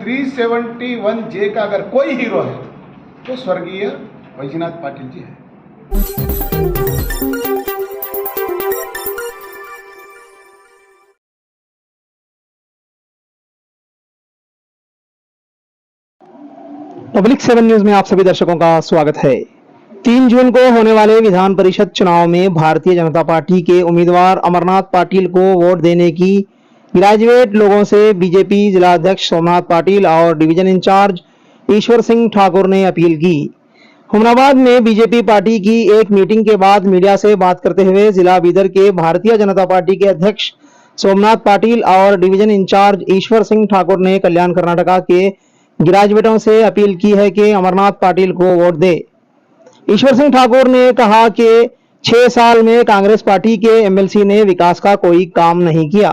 371J का अगर कोई हीरो है तो स्वर्गीय वैजनाथ पाटिल जी है। पब्लिक 7 न्यूज में आप सभी दर्शकों का स्वागत है। 3 जून को होने वाले विधान परिषद चुनाव में भारतीय जनता पार्टी के उम्मीदवार अमरनाथ पाटिल को वोट देने की ग्रेजुएट लोगों से बीजेपी जिला अध्यक्ष सोमनाथ पाटिल और डिवीजन इंचार्ज ईश्वर सिंह ठाकुर ने अपील की। हुमनाबाद में बीजेपी पार्टी की एक मीटिंग के बाद मीडिया से बात करते हुए जिला बीदर के भारतीय जनता पार्टी के अध्यक्ष सोमनाथ पाटिल और डिवीजन इंचार्ज ईश्वर सिंह ठाकुर ने कल्याण कर्नाटका के ग्रेजुएटों से अपील की है कि अमरनाथ पाटिल को वोट दे। ईश्वर सिंह ठाकुर ने कहा कि 6 साल में कांग्रेस पार्टी के एमएलसी ने विकास का कोई काम नहीं किया,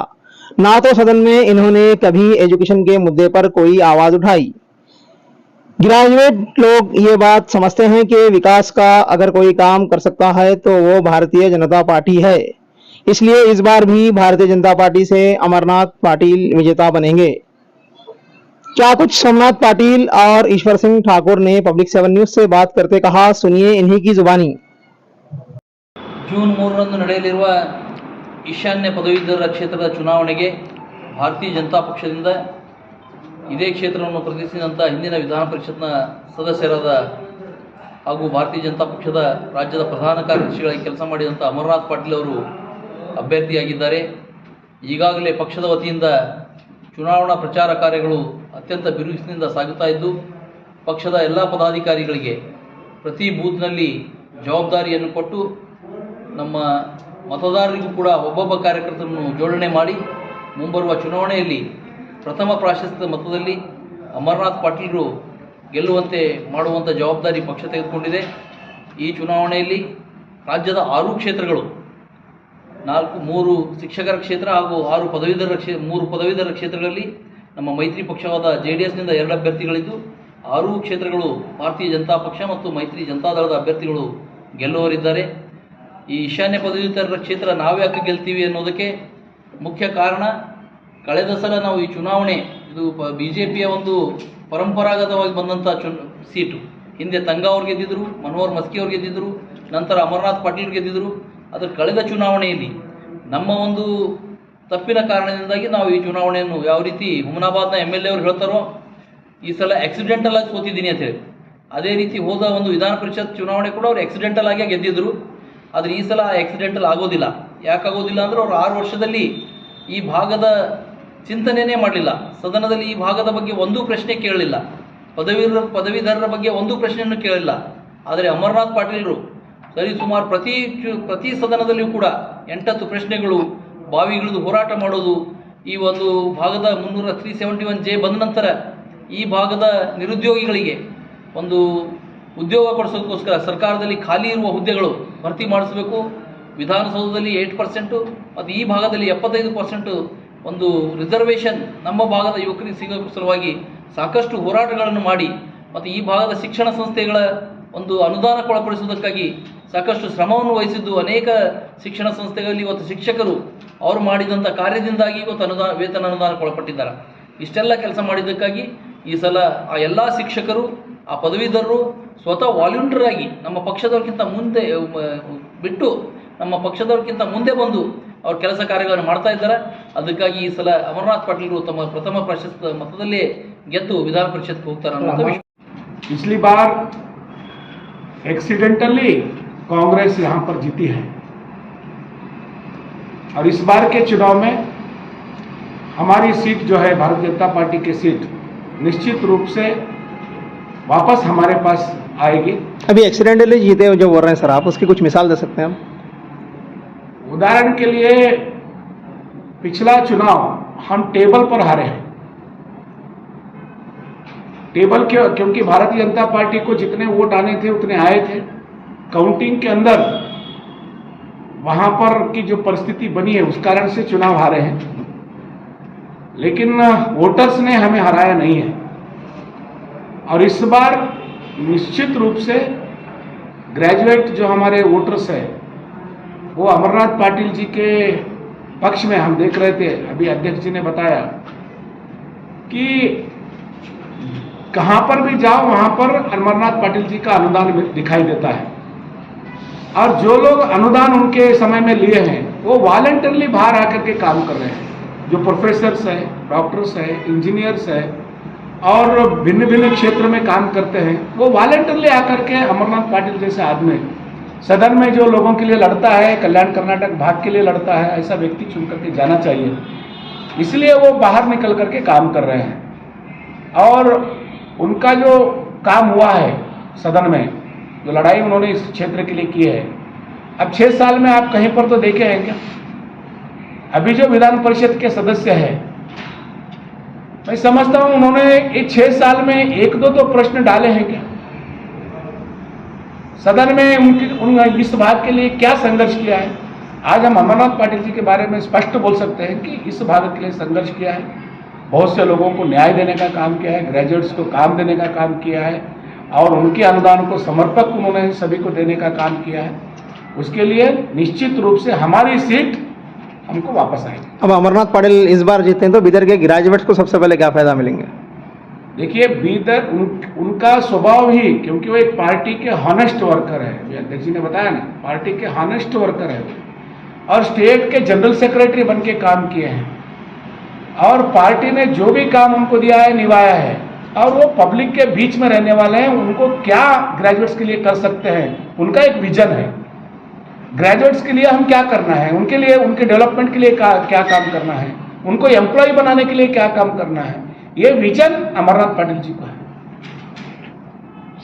ना तो सदन में इन्होंने कभी एजुकेशन के मुद्दे पर कोई आवाज उठाई। ग्रेजुएट लोग ये बात समझते हैं कि विकास का अगर कोई काम कर सकता है तो वो भारतीय जनता पार्टी है, इसलिए इस बार भी भारतीय जनता पार्टी से अमरनाथ पाटिल विजेता बनेंगे। क्या कुछ सोमनाथ पाटिल और ईश्वर सिंह ठाकुर ने पब्लिक 7 न्यूज से बात करते कहा, सुनिए इन्हीं की जुबानी। जून 3 ನಡೆಯಲಿರುವ ಈಶಾನ್ಯ ಪದವೀಧರ ಕ್ಷೇತ್ರದ ಚುನಾವಣೆಗೆ ಭಾರತೀಯ ಜನತಾ ಪಕ್ಷದಿಂದ ಇದೇ ಕ್ಷೇತ್ರವನ್ನು ಪ್ರತಿನಿಧಿಸಿದಂಥ ಹಿಂದಿನ ವಿಧಾನ ಪರಿಷತ್ನ ಸದಸ್ಯರಾದ ಹಾಗೂ ಭಾರತೀಯ ಜನತಾ ಪಕ್ಷದ ರಾಜ್ಯದ ಪ್ರಧಾನ ಕಾರ್ಯದರ್ಶಿಗಳಾಗಿ ಕೆಲಸ ಮಾಡಿದಂಥ ಅಮರನಾಥ್ ಪಾಟೀಲ್ ಅವರು ಅಭ್ಯರ್ಥಿಯಾಗಿದ್ದಾರೆ। ಈಗಾಗಲೇ ಪಕ್ಷದ ವತಿಯಿಂದ ಚುನಾವಣಾ ಪ್ರಚಾರ ಕಾರ್ಯಗಳು ಅತ್ಯಂತ ಬಿರುಸಿನಿಂದ ಸಾಗುತ್ತಾ ಇದ್ದು, ಪಕ್ಷದ ಎಲ್ಲ ಪದಾಧಿಕಾರಿಗಳಿಗೆ ಪ್ರತಿ ಬೂತ್ನಲ್ಲಿ ಜವಾಬ್ದಾರಿಯನ್ನು ಕೊಟ್ಟು ನಮ್ಮ ಮತದಾರರಿಗೂ ಕೂಡ ಒಬ್ಬೊಬ್ಬ ಕಾರ್ಯಕರ್ತರನ್ನು ಜೋಡಣೆ ಮಾಡಿ ಮುಂಬರುವ ಚುನಾವಣೆಯಲ್ಲಿ ಪ್ರಥಮ ಪ್ರಾಶಸ್ತ್ಯದ ಮತದಲ್ಲಿ ಅಮರನಾಥ್ ಪಾಟೀಲರು ಗೆಲ್ಲುವಂತೆ ಮಾಡುವಂಥ ಜವಾಬ್ದಾರಿ ಪಕ್ಷ ತೆಗೆದುಕೊಂಡಿದೆ। ಈ ಚುನಾವಣೆಯಲ್ಲಿ ರಾಜ್ಯದ 6 ಕ್ಷೇತ್ರಗಳು 3 ಶಿಕ್ಷಕರ ಕ್ಷೇತ್ರ ಹಾಗೂ 3 ಪದವೀಧರ ಕ್ಷೇತ್ರಗಳಲ್ಲಿ ನಮ್ಮ ಮೈತ್ರಿ ಪಕ್ಷವಾದ JDSನಿಂದ 2 ಅಭ್ಯರ್ಥಿಗಳಿದ್ದು 6 ಕ್ಷೇತ್ರಗಳು ಭಾರತೀಯ ಜನತಾ ಪಕ್ಷ ಮತ್ತು ಮೈತ್ರಿ ಜನತಾದಳದ ಅಭ್ಯರ್ಥಿಗಳು ಗೆಲ್ಲುವರಿದ್ದಾರೆ। ಈ ಈಶಾನ್ಯ ಪದವೀಧರ ಕ್ಷೇತ್ರ ನಾವ್ಯಾಕೆ ಗೆಲ್ತೀವಿ ಅನ್ನೋದಕ್ಕೆ ಮುಖ್ಯ ಕಾರಣ, ಕಳೆದ ಸಲ ನಾವು ಈ ಚುನಾವಣೆ ಇದು BJPಯ ಒಂದು ಪರಂಪರಾಗತವಾಗಿ ಬಂದಂಥ ಸೀಟು, ಹಿಂದೆ ತಂಗಾ ಅವ್ರು ಗೆದ್ದಿದ್ರು, ಮನೋಹರ್ ಮಸ್ಕಿ ಅವ್ರು ಗೆದ್ದಿದ್ರು, ನಂತರ ಅಮರನಾಥ್ ಪಾಟೀಲ್ ಗೆದ್ದಿದ್ರು। ಅದರ ಕಳೆದ ಚುನಾವಣೆಯಲ್ಲಿ ನಮ್ಮ ಒಂದು ತಪ್ಪಿನ ಕಾರಣದಿಂದಾಗಿ ನಾವು ಈ ಚುನಾವಣೆಯನ್ನು ಯಾವ ರೀತಿ ಹುಮನಾಬಾದ್ನ MLA ಅವರು ಹೇಳ್ತಾರೋ ಈ ಸಲ ಆಕ್ಸಿಡೆಂಟಲ್ ಆಗಿ ಸೋತಿದ್ದೀನಿ ಅಂತ ಹೇಳಿ, ಅದೇ ರೀತಿ ಹೋದ ಒಂದು ವಿಧಾನ ಪರಿಷತ್ ಚುನಾವಣೆ ಕೂಡ ಅವ್ರು ಆಕ್ಸಿಡೆಂಟಲ್ ಆಗೇ ಗೆದ್ದಿದ್ರು। ಆದರೆ ಈ ಸಲ ಆಕ್ಸಿಡೆಂಟಲ್ ಆಗೋದಿಲ್ಲ। ಯಾಕಾಗೋದಿಲ್ಲ ಅಂದರೆ ಅವರು 6 ವರ್ಷದಲ್ಲಿ ಈ ಭಾಗದ ಚಿಂತನೆಯೇ ಮಾಡಲಿಲ್ಲ, ಸದನದಲ್ಲಿ ಈ ಭಾಗದ ಬಗ್ಗೆ ಒಂದೂ ಪ್ರಶ್ನೆ ಕೇಳಲಿಲ್ಲ, ಪದವೀಧರರ ಬಗ್ಗೆ ಒಂದೂ ಪ್ರಶ್ನೆಯನ್ನು ಕೇಳಲಿಲ್ಲ। ಆದರೆ ಅಮರನಾಥ್ ಪಾಟೀಲರು ಸರಿಸುಮಾರು ಪ್ರತಿ ಸದನದಲ್ಲಿಯೂ ಕೂಡ 8 ಪ್ರಶ್ನೆಗಳು, ಬಾವಿಗಿಳಿದು ಹೋರಾಟ ಮಾಡೋದು, ಈ ಒಂದು ಭಾಗದ 371J ಬಂದ ನಂತರ ಈ ಭಾಗದ ನಿರುದ್ಯೋಗಿಗಳಿಗೆ ಒಂದು ಉದ್ಯೋಗ ಕೊಡಿಸೋದಕ್ಕೋಸ್ಕರ ಸರ್ಕಾರದಲ್ಲಿ ಖಾಲಿ ಇರುವ ಹುದ್ದೆಗಳು ಭರ್ತಿ ಮಾಡಿಸಬೇಕು, ವಿಧಾನಸೌಧದಲ್ಲಿ 8% ಮತ್ತು ಈ ಭಾಗದಲ್ಲಿ 75% ಒಂದು ರಿಸರ್ವೇಷನ್ ನಮ್ಮ ಭಾಗದ ಯುವಕರಿಗೆ ಸಿಗೋ ಸಲುವಾಗಿ ಸಾಕಷ್ಟು ಹೋರಾಟಗಳನ್ನು ಮಾಡಿ ಮತ್ತು ಈ ಭಾಗದ ಶಿಕ್ಷಣ ಸಂಸ್ಥೆಗಳ ಒಂದು ಅನುದಾನಕ್ಕೊಳಪಡಿಸುವುದಕ್ಕಾಗಿ ಸಾಕಷ್ಟು ಶ್ರಮವನ್ನು ವಹಿಸಿದ್ದು ಅನೇಕ ಶಿಕ್ಷಣ ಸಂಸ್ಥೆಗಳಲ್ಲಿ ಇವತ್ತು ಶಿಕ್ಷಕರು ಅವರು ಮಾಡಿದಂಥ ಕಾರ್ಯದಿಂದಾಗಿ ಇವತ್ತು ವೇತನ ಅನುದಾನಕ್ಕೊಳಪಟ್ಟಿದ್ದಾರೆ। ಇಷ್ಟೆಲ್ಲ ಕೆಲಸ ಮಾಡಿದ್ದಕ್ಕಾಗಿ ಈ ಸಲ ಆ ಎಲ್ಲ ಶಿಕ್ಷಕರು, ಆ ಪದವೀಧರರು ಸ್ವತಃ ವಾಲಂಟಿಯರ್ ಆಗಿ ನಮ್ಮ ಪಕ್ಷದವ್ರಿಗಿಂತ ಮುಂದೆ ಬಿಟ್ಟು ನಮ್ಮ ಪಕ್ಷದವ್ರಿಗಿಂತ ಮುಂದೆ ಬಂದು ಅವ್ರ ಕೆಲಸ ಕಾರ್ಯಗಳನ್ನು ಮಾಡ್ತಾ ಇದ್ದಾರೆ। ಅದಕ್ಕಾಗಿ ಈ ಸಲ ಅಮರನಾಥ್ ಪಾಟೀಲರು ತಮ್ಮ ಪ್ರಥಮ ಪ್ರಾಶಸ್ತ್ಯ ಮತದಲ್ಲೇ ಗೆದ್ದು ವಿಧಾನ ಪರಿಷತ್ಗೆ ಹೋಗ್ತಾರೆ ಅನ್ನೋದು ವಿಷಯ। पिछली बार एक्सीडेंटली कांग्रेस यहां पर जीती है और इस बार के चुनाव में हमारी सीट जो है भारतीय जनता पार्टी की सीट निश्चित रूप से वापस हमारे पास आएगी। अभी एक्सीडेंटली जीते हो जो बोल रहे हैं सर, आप उसकी कुछ मिसाल दे सकते हैं हम? उदाहरण के लिए पिछला चुनाव हम टेबल पर हारे हैं। टेबल क्योंकि भारतीय जनता पार्टी को जितने वोट आने थे उतने आए थे, काउंटिंग के अंदर वहां पर की जो परिस्थिति बनी है उस कारण से चुनाव हारे हैं, लेकिन वोटर्स ने हमें हराया नहीं है। और इस बार निश्चित रूप से ग्रेजुएट जो हमारे वोटर्स है वो अमरनाथ पाटिल जी के पक्ष में हम देख रहे थे। अभी अध्यक्ष जी ने बताया कि कहां पर भी जाओ वहां पर अमरनाथ पाटिल जी का अनुदान दिखाई देता है। और जो लोग अनुदान उनके समय में लिए हैं वो वॉलंटरली बाहर आकर के काम कर रहे हैं। जो प्रोफेसर्स हैं, डॉक्टर्स हैं, इंजीनियर्स हैं और भिन्न भिन्न क्षेत्र में काम करते हैं, वो वॉलंटरली आकर के अमरनाथ पाटिल जैसे आदमी सदन में जो लोगों के लिए लड़ता है, कल्याण कर्नाटक भाग के लिए लड़ता है, ऐसा व्यक्ति चुन करके जाना चाहिए। इसलिए वो बाहर निकल करके काम कर रहे हैं और उनका जो काम हुआ है सदन में, जो लड़ाई उन्होंने इस क्षेत्र के लिए की है, अब 6 साल में आप कहीं पर तो देखे हैं क्या? अभी जो विधान परिषद के सदस्य हैं, मैं समझता हूं उन्होंने इस 6 साल में 1-2 तो प्रश्न डाले हैं क्या? सदन में उन इस भाग के लिए क्या संघर्ष किया है? आज हम अमरनाथ पाटिल जी के बारे में स्पष्ट बोल सकते हैं कि इस भाग के लिए संघर्ष किया है, बहुत से लोगों को न्याय देने का काम किया है, ग्रेजुएट्स को काम देने का काम किया है और उनके अनुदान को समर्पक उन्होंने सभी को देने का काम किया है। उसके लिए निश्चित रूप से हमारी सीट हमको वापस आएगी। अब अमरनाथ पाटिल इस बार जीते हैं तो बीदर के ग्रेजुएट्स को सबसे पहले क्या फायदा मिलेंगे? देखिए, बीदर उनका स्वभाव ही, क्योंकि वो एक पार्टी के हॉनेस्ट वर्कर है, अध्यक्ष जी ने बताया ना, पार्टी के हॉनेस्ट वर्कर है और स्टेट के जनरल सेक्रेटरी बन के काम किए हैं और पार्टी ने जो भी काम उनको दिया है निभाया है और वो पब्लिक के बीच में रहने वाले हैं। उनको क्या ग्रेजुएट्स के लिए कर सकते हैं, उनका एक विजन है। ग्रेजुएट्स के लिए हम क्या करना है, उनके लिए, उनके डेवलपमेंट के लिए क्या काम करना है, उनको एम्प्लॉय बनाने के लिए क्या काम करना है, ये विजन अमरनाथ पाटिल जी का है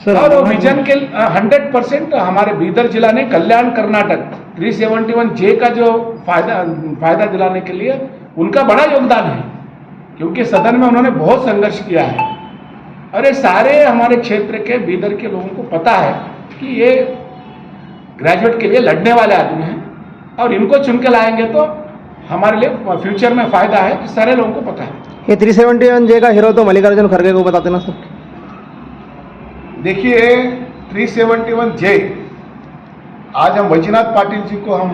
सर। और वो विजन के 100% हमारे बीदर जिला ने कल्याण कर्नाटक 371J का जो फायदा दिलाने के लिए उनका बड़ा योगदान है, क्योंकि सदन में उन्होंने बहुत संघर्ष किया है और ये सारे हमारे क्षेत्र के बीदर के लोगों को पता है कि ये ग्रेजुएट के लिए लड़ने वाले आदमी हैं और इनको चुन के लाएंगे तो हमारे लिए फ्यूचर में फायदा है, कि सारे लोगों को पता है। ये 371J का हीरो तो मल्लिकार्जुन खड़गे को बताते ना सर। देखिए, 371J आज हम वैजनाथ पाटिल जी को हम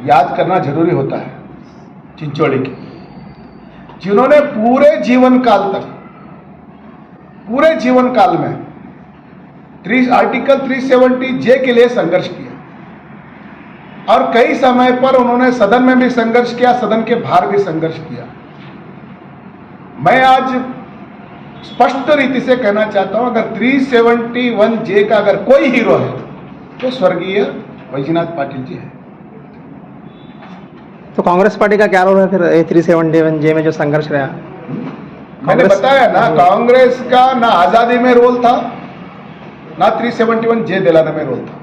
याद करना जरूरी होता है, चिंचोली की, जिन्होंने पूरे जीवन काल में आर्टिकल 370J के लिए संघर्ष किया और कई समय पर उन्होंने सदन में भी संघर्ष किया, सदन के बाहर भी संघर्ष किया। मैं आज स्पष्ट रीति से कहना चाहता हूं, अगर 371J का अगर कोई हीरो है तो स्वर्गीय वैजनाथ पाटिल जी है। तो कांग्रेस पार्टी का क्या रोल है फिर 371J में जो संघर्ष रहा? मैंने बताया ना, कांग्रेस का ना आजादी में रोल था, ना 371J दिलाने में रोल था।